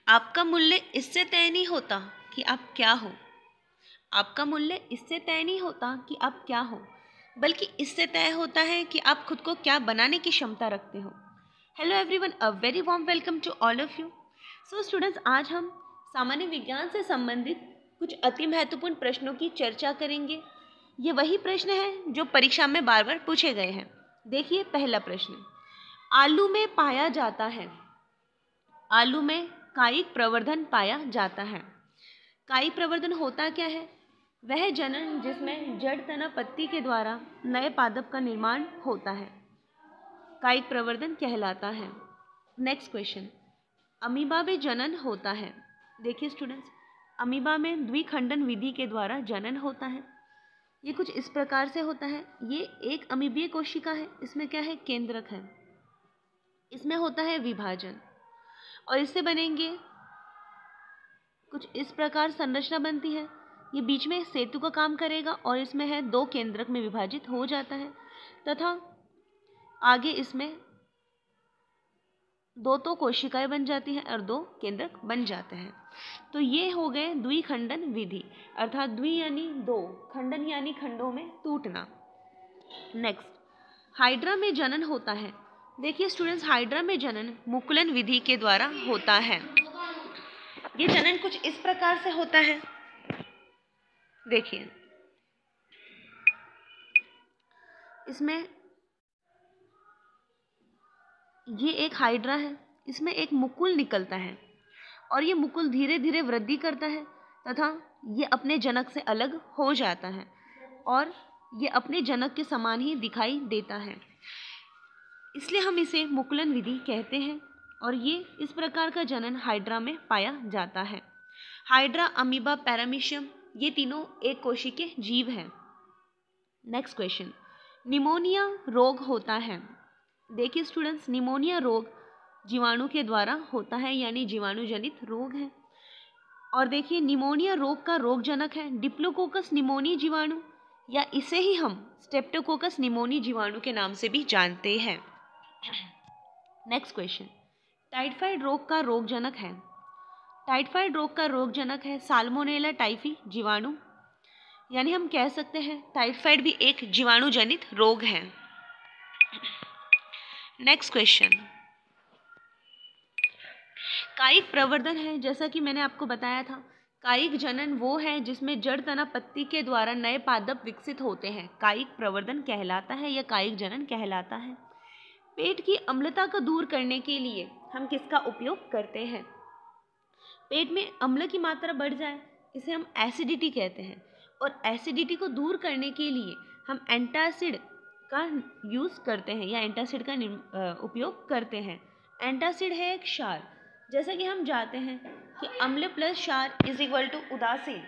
आपका मूल्य इससे तय नहीं होता कि आप क्या हो। आपका मूल्य इससे तय नहीं होता कि आप क्या हो, बल्कि इससे तय होता है कि आप खुद को क्या बनाने की क्षमता रखते हो। Hello everyone, a very warm welcome to all of you. So students, आज हम सामान्य विज्ञान से संबंधित कुछ अति महत्वपूर्ण प्रश्नों की चर्चा करेंगे। ये वही प्रश्न हैं जो परीक्षा में बार बार पूछे गए हैं। देखिए, पहला प्रश्न, आलू में पाया जाता है। आलू में कायिक प्रवर्धन पाया जाता है। कायिक प्रवर्धन होता क्या है? वह जनन जिसमें जड़ तना पत्ती के द्वारा नए पादप का निर्माण होता है, कायिक प्रवर्धन कहलाता है। नेक्स्ट क्वेश्चन, अमीबा में जनन होता है। देखिए स्टूडेंट्स, अमीबा में द्विखंडन विधि के द्वारा जनन होता है। ये कुछ इस प्रकार से होता है। ये एक अमीबीय कोशिका है। इसमें क्या है? केंद्रक है। इसमें होता है विभाजन और इससे बनेंगे कुछ इस प्रकार संरचना बनती है। ये बीच में सेतु का काम करेगा और इसमें है 2 केंद्रक में विभाजित हो जाता है तथा आगे इसमें 2 तो कोशिकाएं बन जाती हैं और 2 केंद्रक बन जाते हैं। तो ये हो गए द्विखंडन विधि, अर्थात द्वि यानी 2, खंडन यानी खंडों में टूटना। नेक्स्ट, हाइड्रा में जनन होता है। देखिए स्टूडेंट्स, हाइड्रा में जनन मुकुलन विधि के द्वारा होता है। ये जनन कुछ इस प्रकार से होता है। देखिए, इसमें ये एक हाइड्रा है। इसमें एक मुकुल निकलता है और ये मुकुल धीरे धीरे वृद्धि करता है तथा ये अपने जनक से अलग हो जाता है और ये अपने जनक के समान ही दिखाई देता है। इसलिए हम इसे मुकुलन विधि कहते हैं और ये इस प्रकार का जनन हाइड्रा में पाया जाता है। हाइड्रा, अमीबा, पैरामीशियम, ये तीनों एक कोशिकीय जीव हैं। नेक्स्ट क्वेश्चन, निमोनिया रोग होता है। देखिए स्टूडेंट्स, निमोनिया रोग जीवाणु के द्वारा होता है, यानी जीवाणु जनित रोग है। और देखिए, निमोनिया रोग का रोगजनक है डिप्लोकोकस निमोनी जीवाणु, या इसे ही हम स्ट्रेप्टोकोकस निमोनी जीवाणु के नाम से भी जानते हैं। नेक्स्ट क्वेश्चन, टाइफाइड रोग का रोगजनक है। टाइफाइड रोग का रोगजनक है साल्मोनेला टाइफी जीवाणु, यानी हम कह सकते हैं टाइफाइड भी एक जीवाणु जनित रोग है। नेक्स्ट क्वेश्चन, कायिक प्रवर्धन है। जैसा कि मैंने आपको बताया था, कायिक जनन वो है जिसमें जड़ तना पत्ती के द्वारा नए पादप विकसित होते हैं, कायिक प्रवर्धन कहलाता है या कायिक जनन कहलाता है। पेट की अम्लता को दूर करने के लिए हम किसका उपयोग करते हैं? पेट में अम्ल की मात्रा बढ़ जाए, इसे हम एसिडिटी कहते हैं, और एसिडिटी को दूर करने के लिए हम एंटासिड का यूज़ करते हैं या एंटासिड का उपयोग करते हैं। एंटासिड है एक क्षार। जैसा कि हम जानते हैं कि अम्ल प्लस क्षार इज इक्वल टू उदासीन।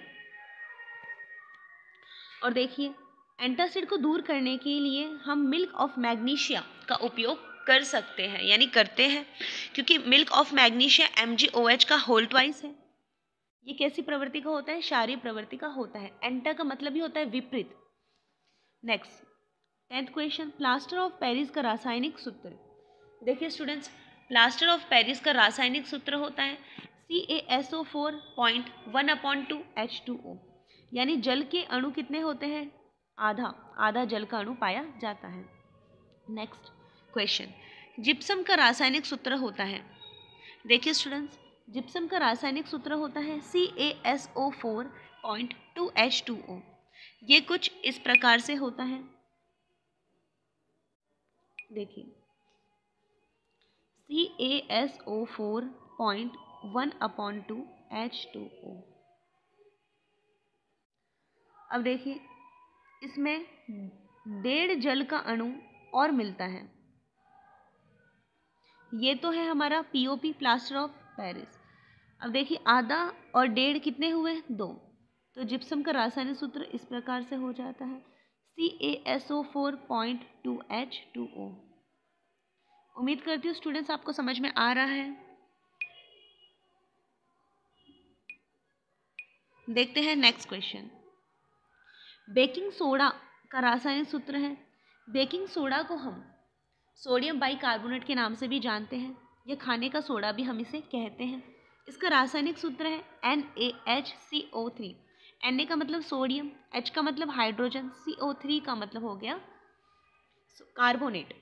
और देखिए, एंटासिड को दूर करने के लिए हम मिल्क ऑफ मैग्नीशिया का उपयोग कर सकते हैं, यानी करते हैं, क्योंकि मिल्क ऑफ मैग्नीशिया MgOH का होल ट्वाइस है। ये कैसी प्रवृत्ति का होता है? क्षारीय प्रवृत्ति का होता है। एंटा का मतलब ही होता है विपरीत। Next, 10th question, plaster of Paris का रासायनिक सूत्र। देखिए स्टूडेंट्स, प्लास्टर ऑफ पेरिस का रासायनिक सूत्र होता है CaSO4.1/2H2O, यानी जल के अणु कितने होते हैं? आधा जल का अणु पाया जाता है। नेक्स्ट क्वेश्चन, जिप्सम का रासायनिक सूत्र होता है। देखिए स्टूडेंट्स, जिप्सम का रासायनिक सूत्र होता है CaSO4.2H2O। ये कुछ इस प्रकार से होता है। देखिए, CaSO4.1/2H2O। अब देखिए, इसमें 1.5 जल का अणु और मिलता है। ये तो है हमारा POP, प्लास्टर ऑफ पेरिस। अब देखिए, आधा और 1.5 कितने हुए? 2। तो जिप्सम का रासायनिक सूत्र इस प्रकार से हो जाता है CaSO4.2H2O। उम्मीद करती हूँ स्टूडेंट्स आपको समझ में आ रहा है। देखते हैं नेक्स्ट क्वेश्चन, बेकिंग सोडा का रासायनिक सूत्र है। बेकिंग सोडा को हम सोडियम बाइकार्बोनेट के नाम से भी जानते हैं, या खाने का सोडा भी हम इसे कहते हैं। इसका रासायनिक सूत्र है NaHCO3। Na का मतलब सोडियम, H का मतलब हाइड्रोजन, CO3 का मतलब हो गया कार्बोनेट,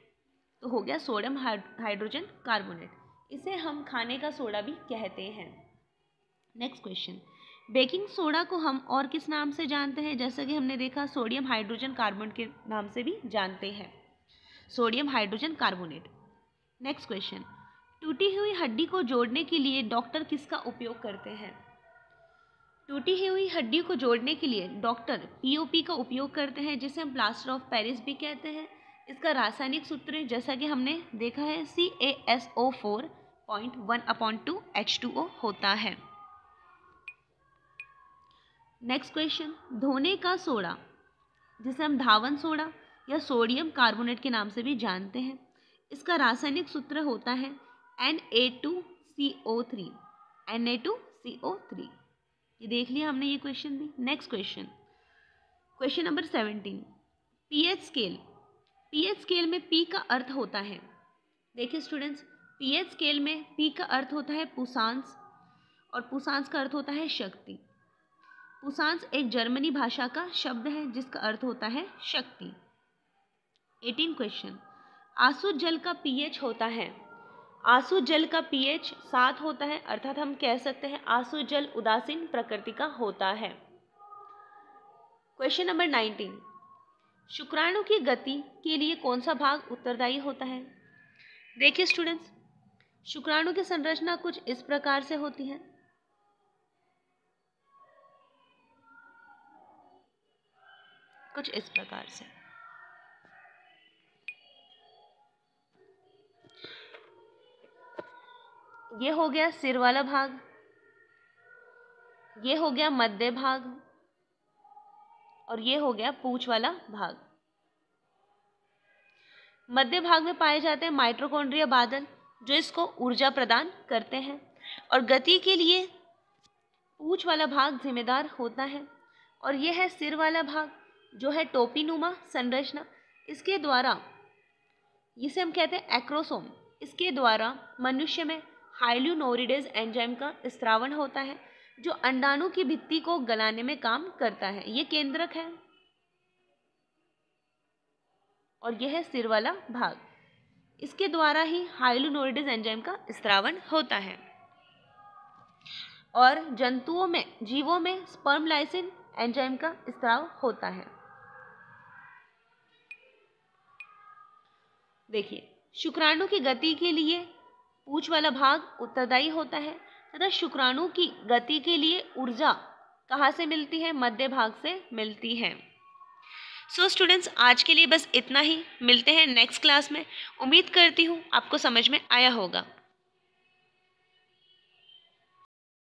तो हो गया सोडियम हाइड्रोजन कार्बोनेट। इसे हम खाने का सोडा भी कहते हैं। नेक्स्ट क्वेश्चन, बेकिंग सोडा को हम और किस नाम से जानते हैं? जैसा कि हमने देखा सोडियम हाइड्रोजन कार्बोनेट के नाम से भी जानते हैं, sodium hydrogen carbonate. Next question, टूटी हुई हड्डी को जोड़ने के लिए डॉक्टर किसका उपयोग करते हैं? टूटी हुई हड्डी को जोड़ने के लिए डॉक्टर POP का उपयोग करते हैं, जिसे हम प्लास्टर ऑफ पेरिस भी कहते हैं। इसका रासायनिक सूत्र जैसा कि हमने देखा है CaSO4.1/2 H2O होता है। नेक्स्ट क्वेश्चन, धोने का सोडा जिसे हम धावन सोडा या सोडियम कार्बोनेट के नाम से भी जानते हैं, इसका रासायनिक सूत्र होता है Na2CO3। Na2CO3, ये देख लिया हमने ये क्वेश्चन भी। Next question, question number 17, pH scale. pH scale में P का अर्थ होता है, देखिए स्टूडेंट्स, pH स्केल में P का अर्थ होता है पुसांस, और पुसांस का अर्थ होता है शक्ति। पुसांस एक जर्मनी भाषा का शब्द है जिसका अर्थ होता है शक्ति। 18 क्वेश्चन, आसू जल का pH होता है, आसू जल का pH 7 होता है, अर्थात हम कह सकते हैं आसू जल उदासीन प्रकृति का होता है। क्वेश्चन नंबर 19, शुक्राणु की गति के लिए कौन सा भाग उत्तरदायी होता है? देखिए स्टूडेंट्स, शुक्राणु की संरचना कुछ इस प्रकार से होती है। कुछ इस प्रकार से, ये हो गया सिर वाला भाग, ये हो गया मध्य भाग, और ये हो गया पूंछ वाला भाग। मध्य भाग में पाए जाते हैं माइटोकॉन्ड्रिया बादल, जो इसको ऊर्जा प्रदान करते हैं, और गति के लिए पूंछ वाला भाग जिम्मेदार होता है। और यह है सिर वाला भाग, जो है टोपीनुमा संरचना। इसके द्वारा, जिसे हम कहते हैं एक्रोसोम, इसके द्वारा मनुष्य में हाइल्यूनोरिडेज एंजाइम का स्त्रावण होता है, जो अंडाणु की भित्ति को गलाने में काम करता है। ये केंद्रक है, और यह है सिर वाला भाग। इसके द्वारा ही हाइल्यूनोरिडेज एंजाइम का स्त्रावण होता है। और जंतुओं में, जीवों में स्पर्म लाइसिन एंजाइम का स्त्राव होता है। देखिए, शुक्राणु की गति के लिए पूंछ वाला भाग उत्तरदायी होता है, तथा शुक्राणु की गति के लिए ऊर्जा कहाँ से मिलती है? मध्य भाग से मिलती है। सो स्टूडेंट्स, आज के लिए बस इतना ही। मिलते हैं नेक्स्ट क्लास में। उम्मीद करती हूँ आपको समझ में आया होगा।